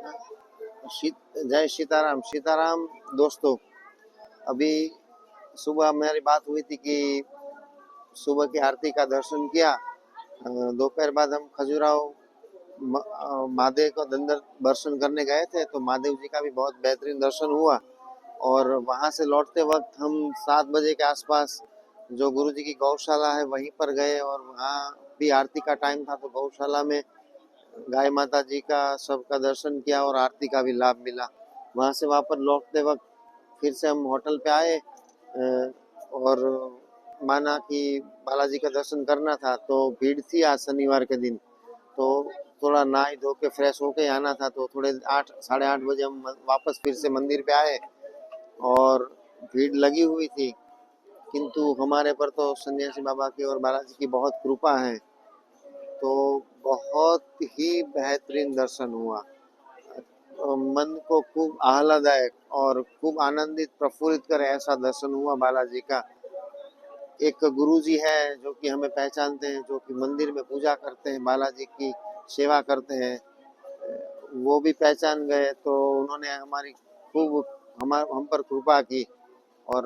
जय सीताराम। सीताराम दोस्तों, अभी सुबह हमारी बात हुई थी कि सुबह की आरती का दर्शन किया। दोपहर बाद हम खजुराहो महादेव को दर्शन करने गए थे, तो महादेव जी का भी बहुत बेहतरीन दर्शन हुआ। और वहां से लौटते वक्त हम 7 बजे के आसपास जो गुरु जी की गौशाला है वहीं पर गए, और वहाँ भी आरती का टाइम था, तो गौशाला में गाय माता जी का सबका दर्शन किया और आरती का भी लाभ मिला। वहां से वापस लौटते वक्त फिर से हम होटल पे आए, और माना कि बालाजी का दर्शन करना था, तो भीड़ थी आज शनिवार के दिन, तो थोड़ा नहा धो के फ्रेश होके आना था, तो थोड़े 8 साढ़े 8 बजे हम वापस फिर से मंदिर पे आए। और भीड़ लगी हुई थी, किंतु हमारे पर तो सन्यासी बाबा की और बालाजी की बहुत कृपा है, तो बहुत ही बेहतरीन दर्शन हुआ। मन को खूब आह्लादक और खूब आनंदित प्रफुल्लित करे ऐसा दर्शन हुआ बालाजी का। एक गुरुजी है जो कि हमें पहचानते हैं, जो कि मंदिर में पूजा करते हैं, बालाजी की सेवा करते हैं, वो भी पहचान गए, तो उन्होंने हमारी खूब हम पर कृपा की और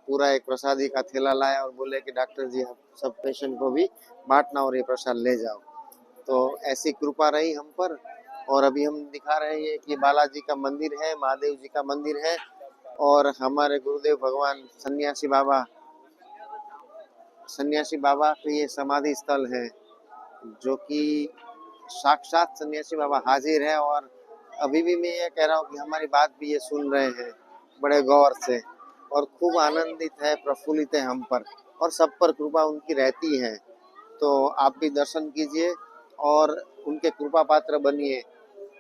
पूरा एक प्रसादी का थैला लाया और बोले कि डॉक्टर जी आप सब पेशेंट को भी बांटना और ये प्रसाद ले जाओ। तो ऐसी कृपा रही हम पर। और अभी हम दिखा रहे हैं कि बालाजी का मंदिर है, महादेव जी का मंदिर है, और हमारे गुरुदेव भगवान सन्यासी बाबा का ये समाधि स्थल है, जो कि साक्षात सन्यासी बाबा हाजिर है। और अभी भी मैं ये कह रहा हूँ कि हमारी बात भी ये सुन रहे हैं बड़े गौर से, और खूब आनंदित है, प्रफुल्लित है हम पर, और सब पर कृपा उनकी रहती है। तो आप भी दर्शन कीजिए और उनके कृपा पात्र बनिए।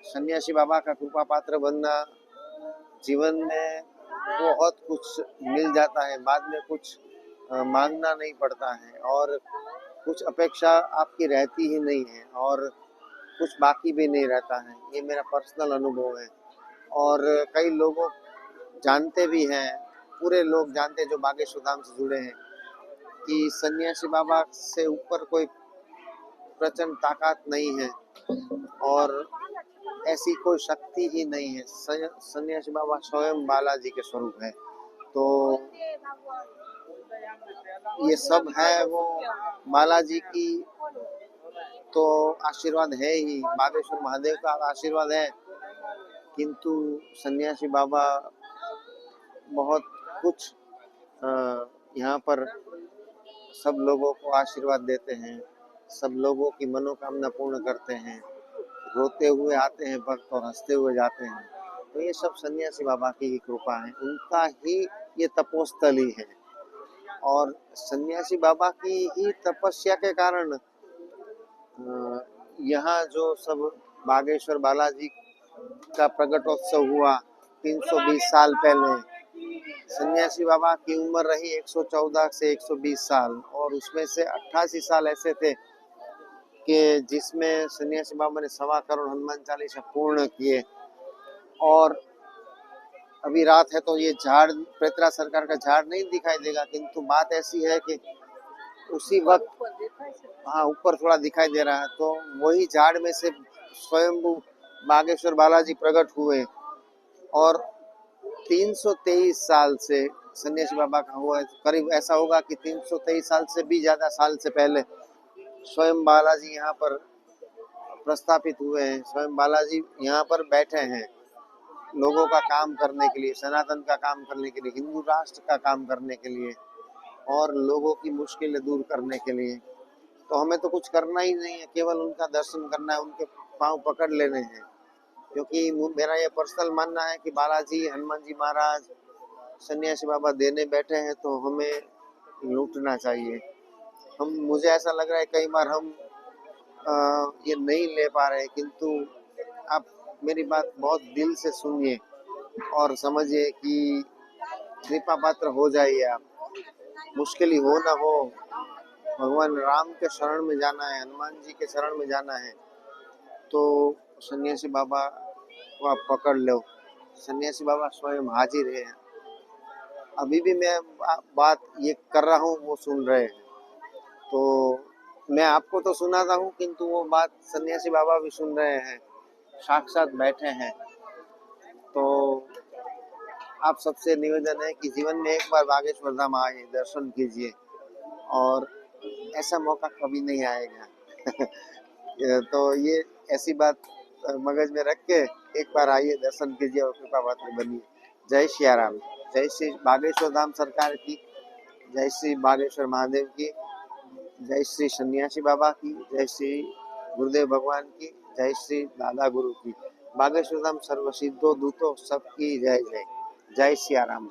सन्यासी बाबा का कृपा पात्र बनना, जीवन में बहुत कुछ मिल जाता है, बाद में कुछ मांगना नहीं पड़ता है, और कुछ अपेक्षा आपकी रहती ही नहीं है, और कुछ बाकी भी नहीं रहता है। ये मेरा पर्सनल अनुभव है। और कई लोगों जानते भी हैं, पूरे लोग जानते हैं जो बागेश्वर धाम से जुड़े हैं, कि सन्यासी बाबा से ऊपर कोई प्रचंड ताकत नहीं है और ऐसी कोई शक्ति ही नहीं है। सन्यासी बाबा स्वयं बालाजी के स्वरूप है। तो ये सब है वो बालाजी की तो आशीर्वाद है ही, बागेश्वर महादेव का आशीर्वाद है, किंतु सन्यासी बाबा बहुत कुछ यहाँ पर सब लोगों को आशीर्वाद देते हैं, सब लोगों की मनोकामना पूर्ण करते हैं। रोते हुए आते हैं भक्त और हंसते हुए जाते हैं। तो ये सब सन्यासी बाबा की ही कृपा है, उनका ही ये तपोस्थली है। और सन्यासी बाबा की ही तपस्या के कारण यहाँ जो सब बागेश्वर बालाजी का प्रकटोत्सव हुआ 320 साल पहले। सन्यासी बाबा की उम्र रही 114 से 120 साल, और उसमें से 88 साल ऐसे थे कि जिसमें सन्यासी बाबा ने 1.25 करोड़ हनुमान चालीसा पूर्ण किए। और अभी रात है तो ये झाड़ प्रेतरा सरकार का झाड़ नहीं दिखाई देगा, किंतु बात ऐसी है कि उसी वक्त, हाँ ऊपर थोड़ा दिखाई दे रहा है, तो वही झाड़ में से स्वयंभू बागेश्वर बालाजी प्रकट हुए। और 323 साल से सन्यासी बाबा का हुआ है, करीब ऐसा होगा कि 323 साल से भी ज्यादा साल से पहले स्वयं बालाजी यहाँ पर प्रस्थापित हुए हैं। स्वयं बालाजी यहाँ पर बैठे हैं लोगों का काम करने के लिए, सनातन का काम करने के लिए, हिंदू राष्ट्र का काम करने के लिए, और लोगों की मुश्किलें दूर करने के लिए। तो हमें तो कुछ करना ही नहीं है, केवल उनका दर्शन करना है, उनके पांव पकड़ लेने हैं। क्योंकि मेरा ये पर्सनल मानना है कि बालाजी, हनुमान जी महाराज, सन्यासी बाबा देने बैठे हैं, तो हमें लूटना चाहिए। मुझे ऐसा लग रहा है कई बार हम ये नहीं ले पा रहे, किंतु आप मेरी बात बहुत दिल से सुनिए और समझिए कि कृपा पात्र हो जाइए आप। मुश्किल ही हो ना हो, भगवान राम के शरण में जाना है, हनुमान जी के शरण में जाना है, तो सन्यासी बाबा को आप पकड़ लो। सन्यासी बाबा स्वयं हाजिर है। अभी भी मैं बात ये कर रहा हूँ, वो सुन रहे हैं, तो मैं आपको तो सुनाता हूँ, किंतु वो बात सन्यासी बाबा भी सुन रहे हैं। साक्षात बैठे हैं। तो आप सबसे निवेदन है कि जीवन में एक बार बागेश्वर धाम आए, दर्शन कीजिए, और ऐसा मौका कभी नहीं आएगा। तो ये ऐसी बात मगज में रख के एक बार आइए, दर्शन कीजिए और कृपा पात्र बनिए। जय सियाराम। जय श्री बागेश्वर धाम सरकार की, जय श्री बागेश्वर महादेव की, जय श्री सन्यासी बाबा की, जय श्री गुरुदेव भगवान की, जय श्री दादा गुरु की। बागेश्वर धाम सर्व सिद्धो दूतो सबकी जय जय। जय सियाराम।